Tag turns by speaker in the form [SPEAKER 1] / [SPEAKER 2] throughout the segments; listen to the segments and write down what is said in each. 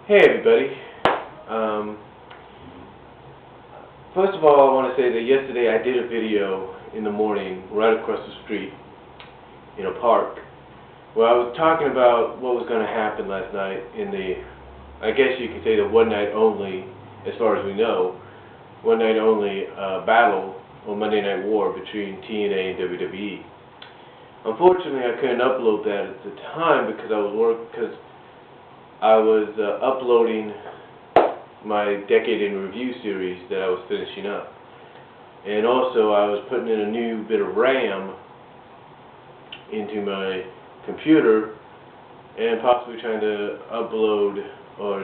[SPEAKER 1] Hey everybody. Um, First of all, I want to say that yesterday I did a video in the morning right across the street in a park where I was talking about what was going to happen last night in the, I guess you could say the one night only, as far as we know, one night only battle or Monday Night War between TNA and WWE. Unfortunately, I couldn't upload that at the time because I was uploading my Decade in Review series that I was finishing up. And also I was putting in a new bit of RAM into my computer and possibly trying to upload or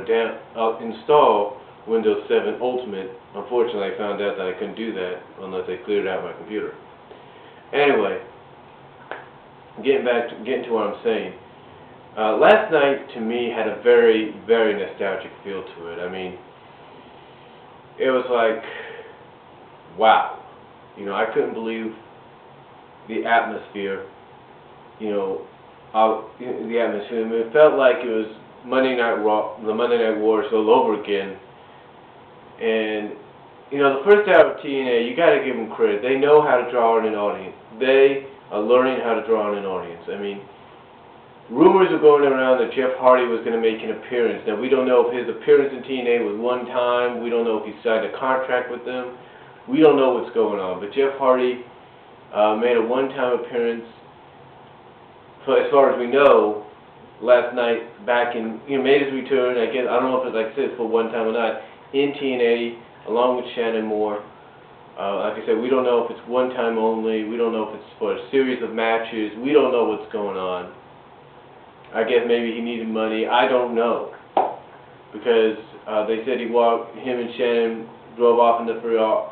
[SPEAKER 1] install Windows 7 Ultimate. Unfortunately, I found out that I couldn't do that unless I cleared out my computer. Anyway, getting to what I'm saying. Last night, to me, had a very, very nostalgic feel to it. I mean, it was like, wow. You know, I couldn't believe the atmosphere, the atmosphere. I mean, it felt like it was Monday Night Raw, the Monday Night Wars all over again. And, the first hour of TNA, you got to give them credit. They know how to draw in an audience. They are learning how to draw in an audience. I mean, rumors are going around that Jeff Hardy was going to make an appearance. Now, we don't know if his appearance in TNA was one time. We don't know if he signed a contract with them. We don't know what's going on. But Jeff Hardy made a one-time appearance, as far as we know, last night back in, made his return. I guess, I don't know if it's like I said, for one time or not, in TNA, along with Shannon Moore. Like I said, we don't know if it's one time only. We don't know if it's for a series of matches. We don't know what's going on. I guess maybe he needed money. I don't know, because they said him and Shannon drove off in the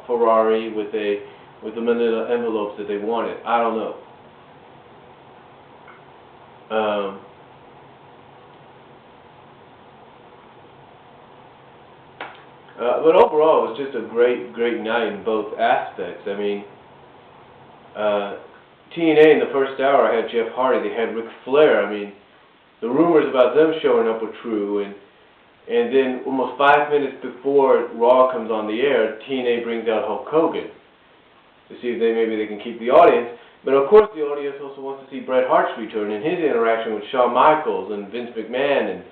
[SPEAKER 1] Ferrari with the manila envelopes that they wanted. I don't know. But overall, it was just a great, great night in both aspects. I mean, TNA in the first hour, I had Jeff Hardy. They had Ric Flair. I mean, the rumors about them showing up were true, and then almost 5 minutes before Raw comes on the air, TNA brings out Hulk Hogan to see if maybe they can keep the audience. But of course, the audience also wants to see Bret Hart's return and his interaction with Shawn Michaels and Vince McMahon, and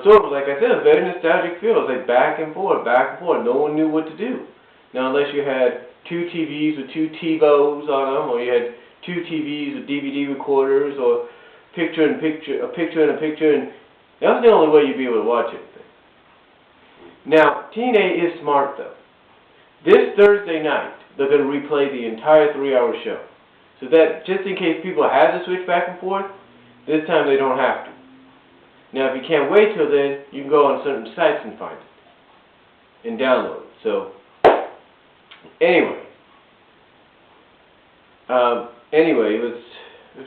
[SPEAKER 1] sort of like I said, a very nostalgic feel. It was like back and forth, back and forth. No one knew what to do. Now, unless you had two TVs with two TiVos on them, or you had two TVs with DVD recorders, or a picture and a picture, and that was the only way you'd be able to watch everything. Now, TNA is smart, though. This Thursday night, they're going to replay the entire 3-hour show. So that, just in case people had to switch back and forth, this time they don't have to. Now, if you can't wait till then, you can go on certain sites and find it and download it. So, anyway, it was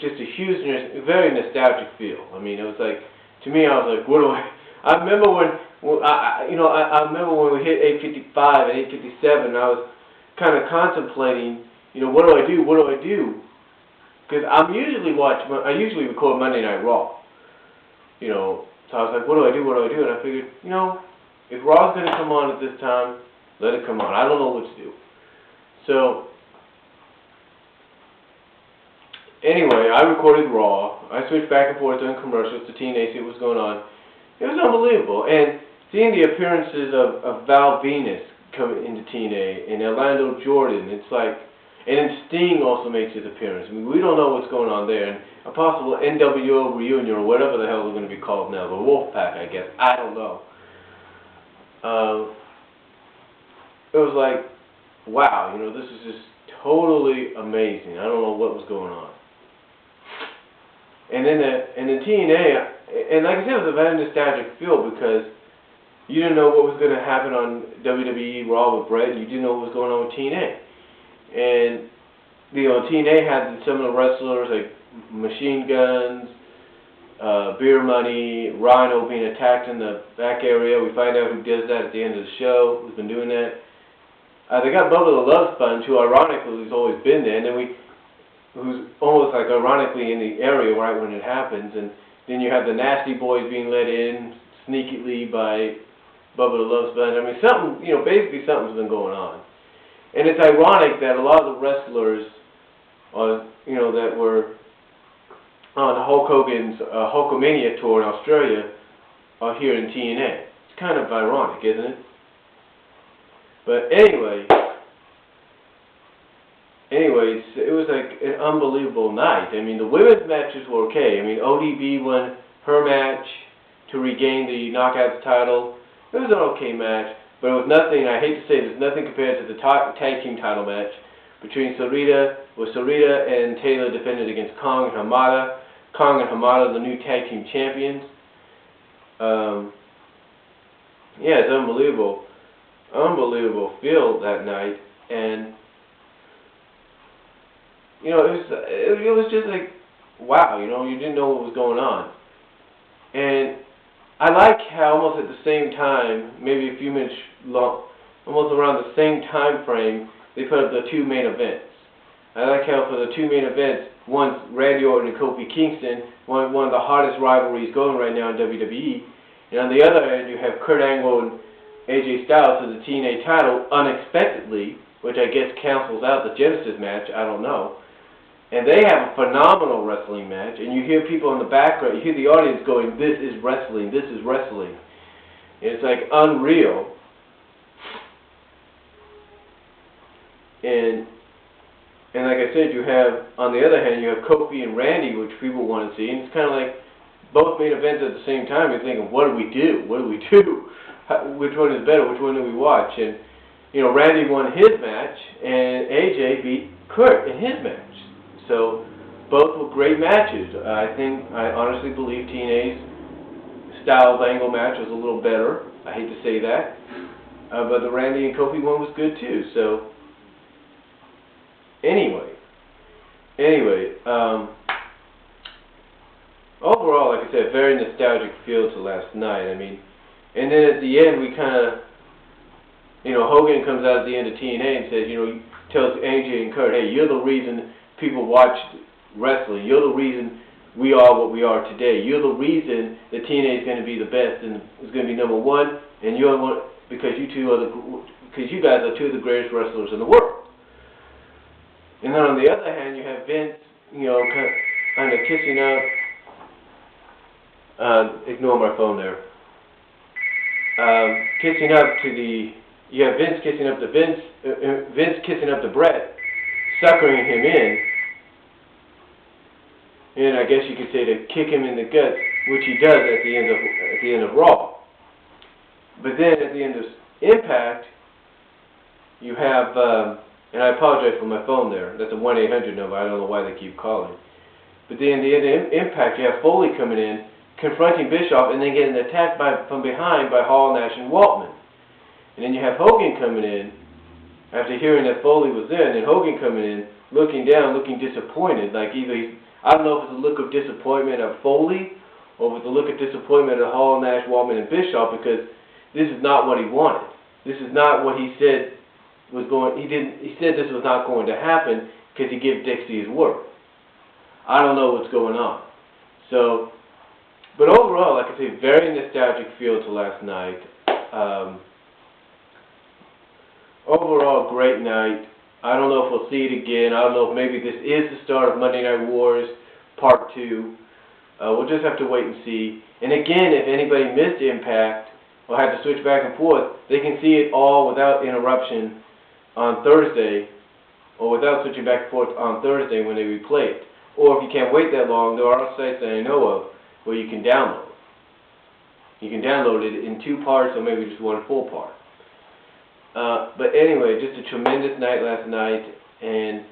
[SPEAKER 1] just a huge, very nostalgic feel. I mean, it was like, to me, I was like, what do I remember I remember when we hit 8:55 and 8:57, I was kind of contemplating, what do I do? What do I do? Because I usually record Monday Night Raw. So I was like, what do I do? What do I do? And I figured, if Raw's going to come on at this time, let it come on. I don't know what to do. So, anyway, I recorded Raw. I switched back and forth during commercials to TNA, see what was going on. It was unbelievable. And seeing the appearances of Val Venus coming into TNA and Orlando Jordan, it's like, and then Sting also makes his appearance. I mean, we don't know what's going on there. And a possible NWO reunion or whatever the hell they're going to be called now, the Wolfpack, I guess. I don't know. It was like, wow, this is just totally amazing. I don't know what was going on. And then TNA, and like I said, it was a very nostalgic feel because you didn't know what was going to happen on WWE Raw with Bret, and you didn't know what was going on with TNA. And, TNA had some of the wrestlers like Machine Guns, Beer Money, Rhino being attacked in the back area. We find out who does that at the end of the show, who's been doing that. They got Bubba the Love Sponge, who ironically has always been there, and then who's almost like ironically in the area right when it happens. And then you have the Nasty Boys being let in, sneakily by Bubba the Love Sponge. I mean, something, basically something's been going on. And it's ironic that a lot of the wrestlers, that were on Hulk Hogan's Hulkamania tour in Australia are here in TNA. It's kind of ironic, isn't it? But anyways, it was like an unbelievable night. I mean, the women's matches were okay. I mean, ODB won her match to regain the Knockouts title. It was an okay match, but it was nothing, I hate to say there's nothing compared to the tag team title match between Sarita and Taylor defended against Kong and Hamada. Kong and Hamada, the new tag team champions. Yeah, it's unbelievable. Unbelievable feel that night. And, it was just like, wow, you didn't know what was going on. And I like how almost at the same time, maybe a few minutes long, almost around the same time frame, they put up the two main events. I like how for the two main events, one's Randy Orton and Kofi Kingston, one of the hottest rivalries going right now in WWE. And on the other end, you have Kurt Angle and AJ Styles for the TNA title unexpectedly, which I guess cancels out the Genesis match, I don't know. And they have a phenomenal wrestling match, and you hear people in the background, you hear the audience going, this is wrestling, this is wrestling. And it's like unreal. And like I said, you have, on the other hand, you have Kofi and Randy, which people want to see, and it's kind of like both main events at the same time. You're thinking, what do we do? What do we do? Which one is better? Which one do we watch? And, Randy won his match, and AJ beat Kurt in his match. So, both were great matches. I honestly believe TNA's Styles Angle match was a little better. I hate to say that. But the Randy and Kofi one was good too. So, anyway, overall, like I said, very nostalgic feel to last night. I mean, and then at the end, we kind of, Hogan comes out at the end of TNA and says, tells AJ and Kurt, hey, you're the reason people watch wrestling. You're the reason we are what we are today. You're the reason that TNA is going to be the best and is going to be number one, and you're one because you guys are two of the greatest wrestlers in the world. And then on the other hand, you have Vince, kind of kissing up. Ignore my phone there. Kissing up to you have Vince kissing up to Vince kissing up to Bret, suckering him in, and I guess you could say to kick him in the guts, which he does at the end of Raw. But then at the end of Impact, you have, and I apologize for my phone there. That's a 1-800 number. I don't know why they keep calling. But then at the end of Impact, you have Foley coming in, confronting Bischoff, and then getting attacked from behind by Hall, Nash, and Waltman. And then you have Hogan coming in, after hearing that Foley was there, and then Hogan coming in, looking down, looking disappointed, like either I don't know if it's a look of disappointment at Foley, or if it's a look of disappointment at Hall, Nash, Waltman, and Bischoff, because this is not what he wanted. This is not what he said was going. He said this was not going to happen because he gave Dixie his word. I don't know what's going on. So, but overall, like I say, very nostalgic feel to last night. Overall, great night. I don't know if we'll see it again. I don't know if maybe this is the start of Monday Night Wars Part 2. We'll just have to wait and see. And again, if anybody missed Impact or had to switch back and forth, they can see it all without interruption on Thursday, or without switching back and forth on Thursday when they replay it. Or if you can't wait that long, there are sites that I know of where you can download. You can download it in 2 parts or maybe just 1 full part. But anyway, just a tremendous night last night, and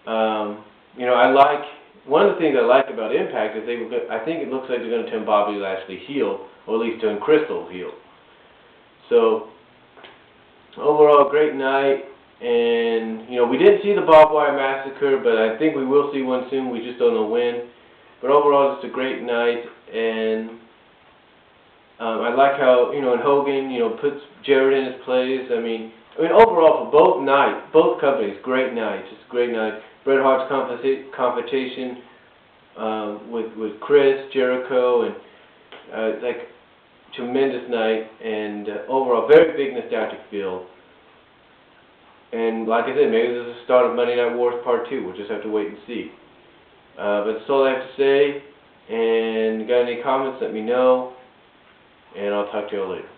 [SPEAKER 1] I like, one of the things I like about Impact is I think it looks like they're going to turn Bobby Lashley heel, or at least turn Crystal heel. So overall, great night, and we didn't see the barbed wire massacre, but I think we will see one soon. We just don't know when. But overall, just a great night, and I like how, and Hogan, puts Jarrett in his place. I mean, overall, for both companies, great night. Just a great night. Bret Hart's confrontation with Chris Jericho, and tremendous night, and overall very big nostalgic feel. And like I said, maybe this is the start of Monday Night Wars Part 2. We'll just have to wait and see. But that's all I have to say. And got any comments, let me know. And I'll talk to you all later.